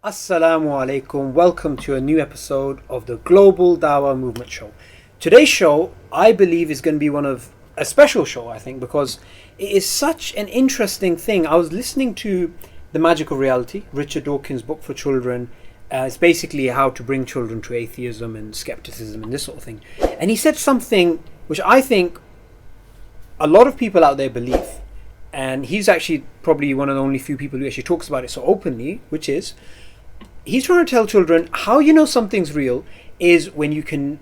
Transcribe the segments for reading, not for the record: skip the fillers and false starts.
Assalamu alaikum. Welcome to a new episode of the Global Dawah Movement Show. Today's show, I believe, is going to be a special show, I think, because it is such an interesting thing. I was listening to The Magic of Reality, Richard Dawkins' book for children. It's basically how to bring children to atheism and skepticism and this sort of thing. And he said something which I think a lot of people out there believe. And he's actually probably one of the only few people who actually talks about it so openly, which is, he's trying to tell children how you know something's real is when you can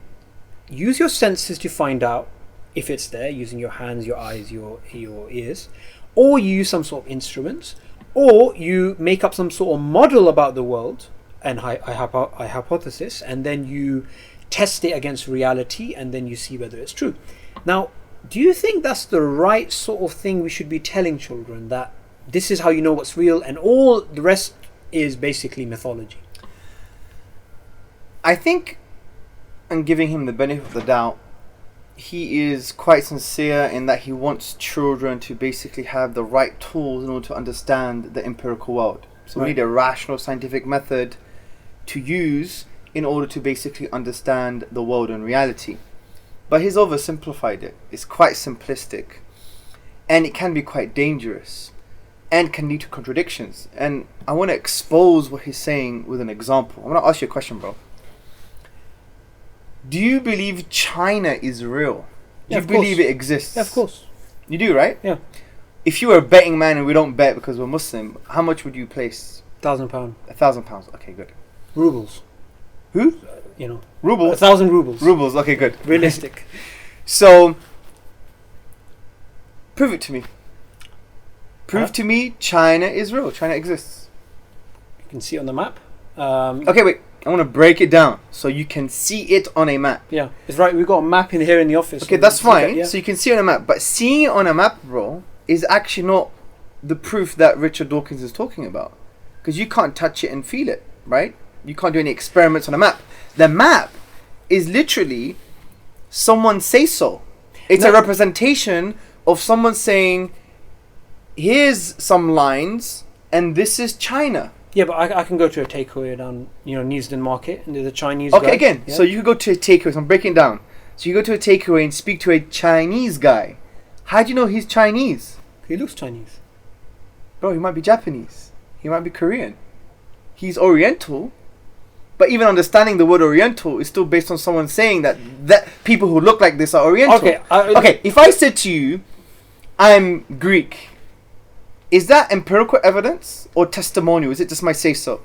use your senses to find out if it's there, using your hands, your eyes, your ears, or you use some sort of instruments, or you make up some sort of model about the world and a hypothesis, and then you test it against reality, and then you see whether it's true. Now, do you think that's the right sort of thing we should be telling children, that this is how you know what's real and all the rest is basically mythology? I think, and giving him the benefit of the doubt, he is quite sincere in that he wants children to basically have the right tools in order to understand the empirical world. So we need a rational scientific method to use in order to basically understand the world and reality. But he's oversimplified it. It's quite simplistic, and it can be quite dangerous, and can lead to contradictions. And I want to expose what he's saying with an example. I'm going to ask you a question, bro. Do you believe China is real? Do you believe it exists? Yeah, of course. You do, right? Yeah. If you were a betting man and we don't bet because we're Muslim, how much would you place? £1,000. £1,000. Okay, good. Rubles. Who? Rubles. 1,000 rubles. Rubles. Okay, good. Realistic. So, prove it to me. Prove to me China is real. China exists. You can see it on the map. Okay, wait. I want to break it down so you can see it on a map. Yeah, it's right. We've got a map in here in the office. Okay, that's fine. So you can see it on a map. But seeing it on a map, bro, is actually not the proof that Richard Dawkins is talking about. Because you can't touch it and feel it, right? You can't do any experiments on a map. The map is literally someone say so. It's a representation of someone saying, here's some lines, and this is China. Yeah, but I can go to a takeaway down, Neasden Market, and there's a Chinese Okay, guy. again, so you could go to a takeaway. So I'm breaking it down. So you go to a takeaway and speak to a Chinese guy. How do you know he's Chinese? He looks Chinese. Bro, he might be Japanese. He might be Korean. He's Oriental. But even understanding the word Oriental is still based on someone saying that people who look like this are Oriental. Okay, if I said to you, I'm Greek, is that empirical evidence or testimonial? Is it just my say-so?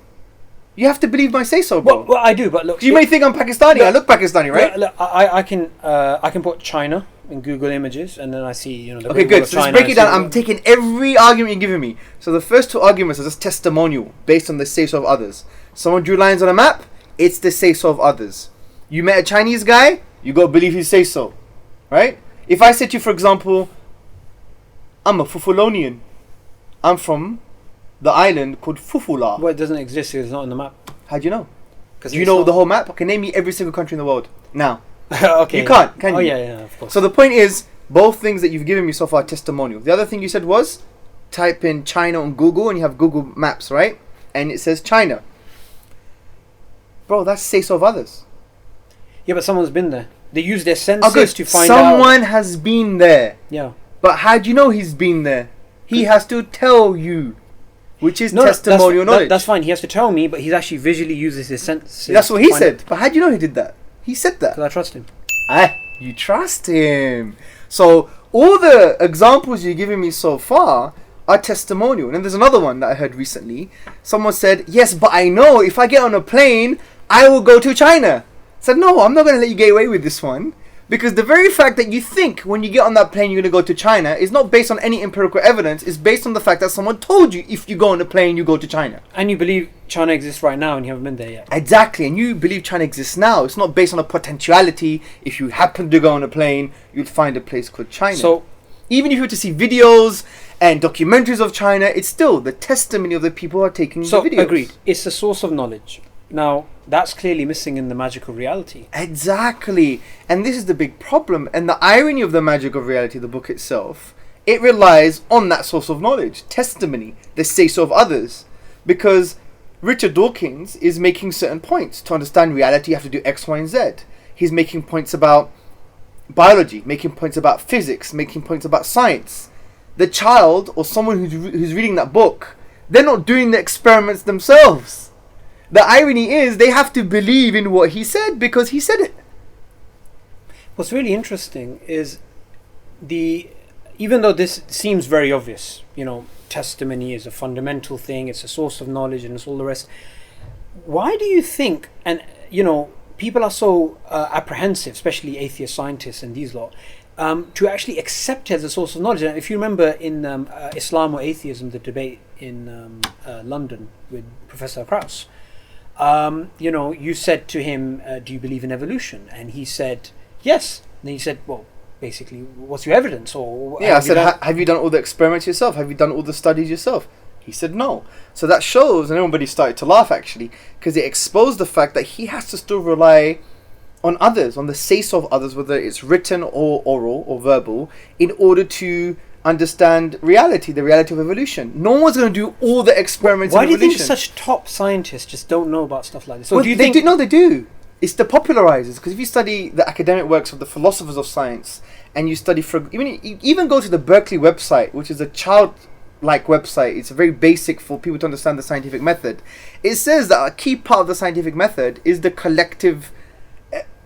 You have to believe my say-so, bro. Well, I do, but look... You may think I'm Pakistani. I look Pakistani, right? Look, I can put China in Google Images, and then I see, the... Okay, good. So let's break it down. I'm taking every argument you're giving me. So the first two arguments are just testimonial, based on the say-so of others. Someone drew lines on a map, it's the say-so of others. You met a Chinese guy, you got to believe his say-so, right? If I said to you, for example, I'm a Fufulonian. I'm from the island called Fufula. Well, it doesn't exist. It's not on the map. How do you know? Do you know the whole map? Okay, name me every single country in the world. Now. Okay. You can't, can you? Oh, yeah, of course. So the point is, both things that you've given me so far are testimonial. The other thing you said was, type in China on Google and you have Google Maps, right? And it says China. Bro, that's say-so of others. Yeah, but someone's been there. They use their senses to find out. Someone has been there. Yeah. But how do you know he's been there? He has to tell you, which is testimonial knowledge. That's fine. He has to tell me, but he actually visually uses his senses. That's what he said. But how do you know he did that? He said that. Because I trust him. You trust him. So all the examples you're giving me so far are testimonial. And then there's another one that I heard recently. Someone said, yes, but I know if I get on a plane, I will go to China. I said, no, I'm not going to let you get away with this one. Because the very fact that you think when you get on that plane you're going to go to China is not based on any empirical evidence. It's based on the fact that someone told you if you go on a plane, you go to China. And you believe China exists right now and you haven't been there yet. Exactly. And you believe China exists now. It's not based on a potentiality. If you happen to go on a plane, you'd find a place called China. So, even if you were to see videos and documentaries of China, it's still the testimony of the people who are taking the videos. Agreed. It's a source of knowledge. Now, that's clearly missing in the magic of reality. Exactly. And this is the big problem. And the irony of the magic of reality, the book itself, it relies on that source of knowledge, testimony, the say-so of others. Because Richard Dawkins is making certain points. To understand reality, you have to do X, Y, and Z. He's making points about biology, making points about physics, making points about science. The child or someone who's reading that book, they're not doing the experiments themselves. The irony is they have to believe in what he said because he said it. What's really interesting is even though this seems very obvious, testimony is a fundamental thing, it's a source of knowledge and it's all the rest. Why do you think, and people are so apprehensive, especially atheist scientists and these lot, to actually accept it as a source of knowledge? And if you remember in Islam or atheism, the debate in London with Professor Krauss, you said to him, do you believe in evolution? And he said, yes. And then he said, well, basically, what's your evidence? Or I said, have you done all the experiments yourself? Have you done all the studies yourself? He said no. So that shows, and everybody started to laugh actually, because it exposed the fact that he has to still rely on others, on the say-so of others, whether it's written or oral or verbal, in order to understand reality, the reality of evolution. No one's going to do all the experiments in evolution. Why do you think such top scientists just don't know about stuff like this? So well, they do. It's the popularizers, because if you study the academic works of the philosophers of science, and you study, even go to the Berkeley website, which is a childlike website, it's very basic for people to understand the scientific method. It says that a key part of the scientific method is the collective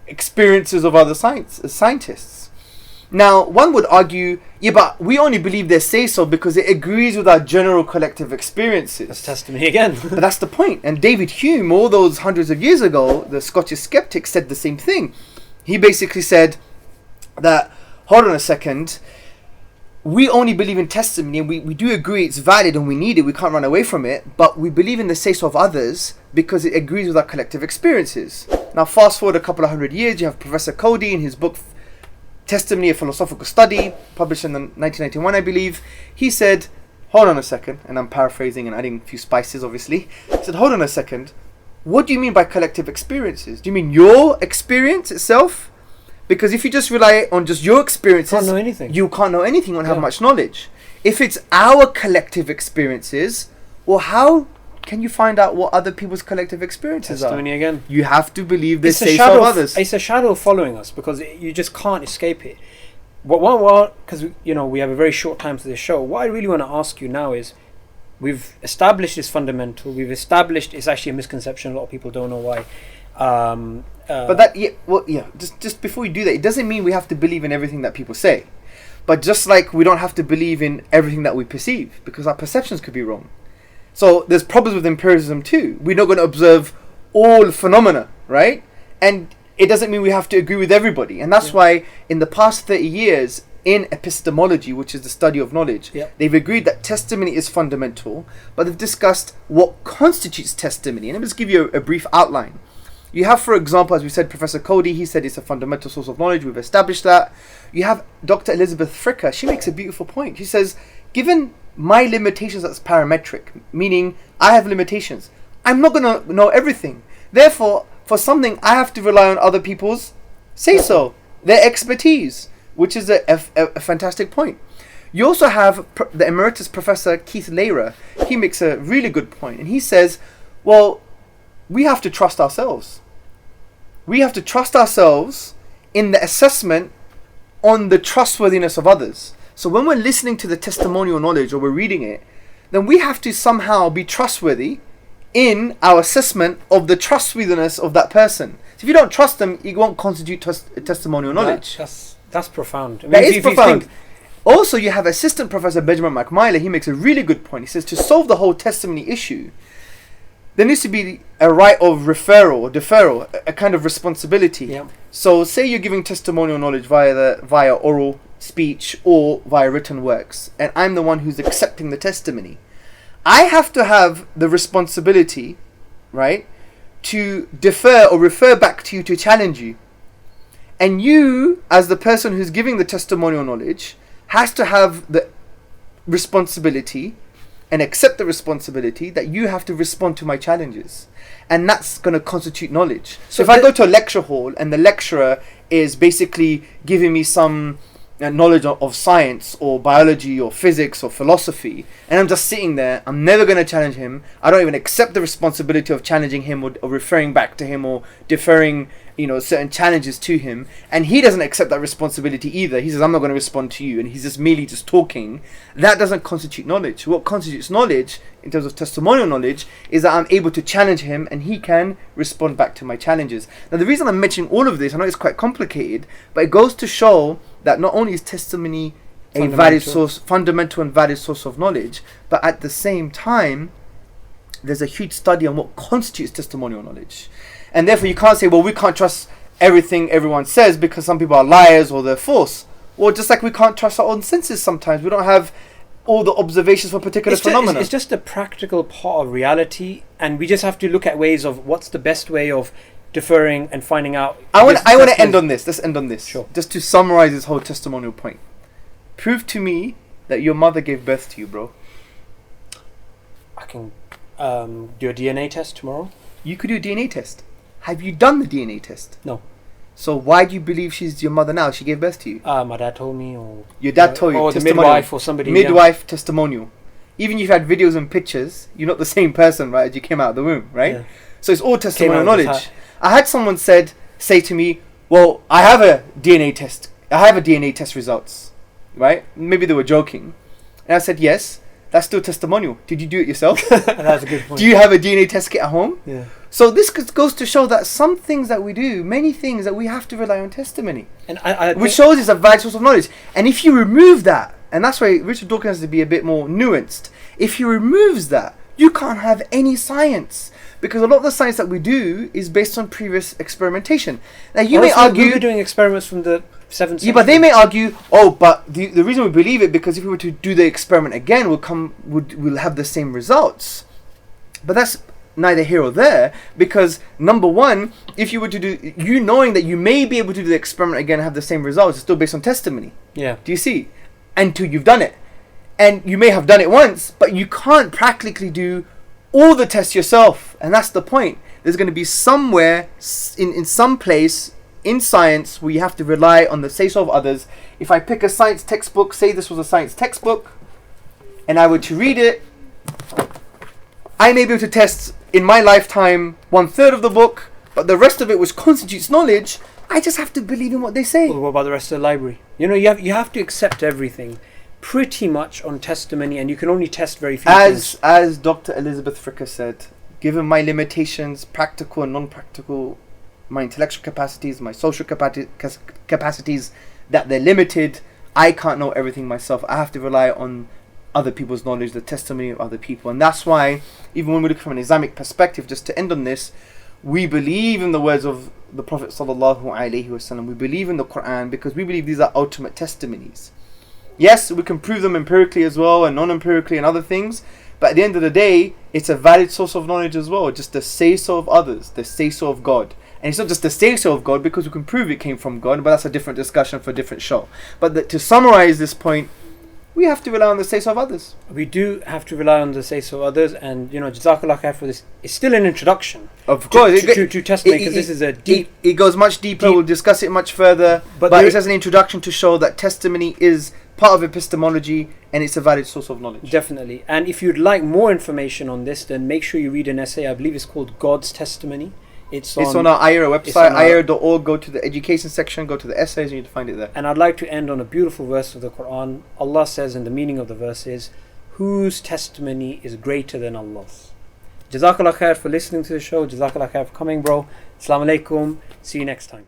experiences of other scientists. Now, one would argue, yeah, but we only believe they say so because it agrees with our general collective experiences. That's testimony again. But that's the point. And David Hume, all those hundreds of years ago, the Scottish skeptic, said the same thing. He basically said that, hold on a second, we only believe in testimony, and we do agree it's valid and we need it, we can't run away from it, but we believe in the say-so of others because it agrees with our collective experiences. Now, fast forward a couple of hundred years, you have Professor Cody in his book Testimony, a Philosophical Study, published in 1991, I believe. He said, hold on a second, and I'm paraphrasing and adding a few spices, obviously. He said, hold on a second, what do you mean by collective experiences? Do you mean your experience itself? Because if you just rely on just your experiences, can't know anything. You can't know anything, won't have much knowledge. If it's our collective experiences, well, how can you find out what other people's collective experiences Testimony are? Again. You have to believe the say of others. It's a shadow following us because you just can't escape it. Because we have a very short time to this show. What I really want to ask you now is, we've established this fundamental. We've established it's actually a misconception. A lot of people don't know why. But that, just before you do that, it doesn't mean we have to believe in everything that people say. But just like we don't have to believe in everything that we perceive, because our perceptions could be wrong. So there's problems with empiricism too. We're not going to observe all phenomena, right? And it doesn't mean we have to agree with everybody. And that's why in the past 30 years, in epistemology, which is the study of knowledge, they've agreed that testimony is fundamental, but they've discussed what constitutes testimony. And let me just give you a brief outline. You have, for example, as we said, Professor Cody, he said it's a fundamental source of knowledge. We've established that. You have Dr. Elizabeth Fricker. She makes a beautiful point. She says, given my limitations as parametric, meaning I have limitations, I'm not going to know everything. Therefore, for something, I have to rely on other people's say-so, their expertise, which is a fantastic point. You also have the emeritus Professor Keith Lehrer. He makes a really good point, and he says, well, we have to trust ourselves. We have to trust ourselves in the assessment on the trustworthiness of others. So when we're listening to the testimonial knowledge or we're reading it, then we have to somehow be trustworthy in our assessment of the trustworthiness of that person. So if you don't trust them, it won't constitute testimonial knowledge. That's profound. I mean, that is profound. Also, you have Assistant Professor Benjamin McMillan. He makes a really good point. He says to solve the whole testimony issue, there needs to be a right of referral or deferral, a kind of responsibility. Yeah. So say you're giving testimonial knowledge via oral speech or via written works, and I'm the one who's accepting the testimony. I have to have the responsibility, right, to defer or refer back to you to challenge you. And you, as the person who's giving the testimonial knowledge, has to have the responsibility and accept the responsibility that you have to respond to my challenges. And that's going to constitute knowledge. So if I go to a lecture hall and the lecturer is basically giving me some knowledge of science or biology or physics or philosophy, and I'm just sitting there, I'm never going to challenge him. I don't even accept the responsibility of challenging him or referring back to him or deferring, certain challenges to him, and he doesn't accept that responsibility either. He says, I'm not going to respond to you, and he's just merely just talking. That doesn't constitute knowledge. What constitutes knowledge in terms of testimonial knowledge is that I'm able to challenge him and he can respond back to my challenges. Now, the reason I'm mentioning all of this, I know it's quite complicated, but it goes to show that not only is testimony a fundamental and valid source of knowledge, but at the same time there's a huge study on what constitutes testimonial knowledge. And therefore you can't say, well, we can't trust everything everyone says because some people are liars or they're false. Well, just like we can't trust our own senses sometimes. We don't have all the observations for particular phenomena. It's just a practical part of reality, and we just have to look at ways of what's the best way of deferring and finding out. I want to end on this. Let's end on this. Sure. Just to summarize this whole testimonial point. Prove to me that your mother gave birth to you, bro. I can do a DNA test tomorrow. You could do a DNA test. Have you done the DNA test? No. So why do you believe she's your mother now? She gave birth to you. My dad told me, or your dad told you. Or the midwife or somebody. Midwife testimonial. Even if you had videos and pictures, you're not the same person, right? As you came out of the womb, right? Yeah. So it's all testimonial knowledge. I had someone say to me, "Well, I have a DNA test. I have a DNA test results." Right? Maybe they were joking, and I said, "Yes, that's still testimonial. Did you do it yourself?" That's a good point. Do you have a DNA test kit at home? Yeah. So this goes to show that some things that we do, many things that we have to rely on testimony, and which shows it's a valid source of knowledge. And if you remove that, and that's why Richard Dawkins has to be a bit more nuanced. If he removes that, you can't have any science, because a lot of the science that we do is based on previous experimentation. Now you may argue we were doing experiments from the 7th century. Yeah, but they may argue, but the reason we believe it because if we were to do the experiment again, we'll have the same results. But that's neither here or there, because number one, if you were to do, knowing that you may be able to do the experiment again and have the same results, it's still based on testimony. Yeah. Do you see? Until you've done it. And you may have done it once, but you can't practically do all the tests yourself. And that's the point. There's going to be somewhere, in some place, in science, where you have to rely on the say-so of others. If I pick a science textbook, say this was a science textbook, and I were to read it, I may be able to test in my lifetime 1/3 of the book, but the rest of it, which constitutes knowledge, I just have to believe in what they say. Well, what about the rest of the library? You have to accept everything pretty much on testimony, and you can only test very few things. As Dr. Elizabeth Fricker said, given my limitations, practical and non-practical, my intellectual capacities, my social capacities, that they're limited, I can't know everything myself. I have to rely on other people's knowledge, the testimony of other people. And that's why, even when we look from an Islamic perspective, just to end on this, we believe in the words of the Prophet sallallahu alaihi wasallam. We believe in the Quran because we believe these are ultimate testimonies. Yes, we can prove them empirically as well, and non-empirically and other things, but at the end of the day, it's a valid source of knowledge as well. Just the say-so of others, the say-so of God. And it's not just the say-so of God because we can prove it came from God, but that's a different discussion for a different show. But to summarize this point, we have to rely on the say-so of others. We do have to rely on the say-so of others, and Jazakallah khair for this. It's still an introduction. Of course, to testimony, because this is a deep. It goes much deeper. We'll discuss it much further. But it's as an introduction to show that testimony is part of epistemology and it's a valid source of knowledge. Definitely. And if you'd like more information on this, then make sure you read an essay. I believe it's called God's Testimony. It's on our iERA website, iERA.org. Go to the education section, go to the essays, and you'll find it there. And I'd like to end on a beautiful verse of the Quran. Allah says, and the meaning of the verse is, whose testimony is greater than Allah's. Jazakallah khair for listening to the show. Jazakallah khair for coming, bro. Assalamu alaikum. See you next time.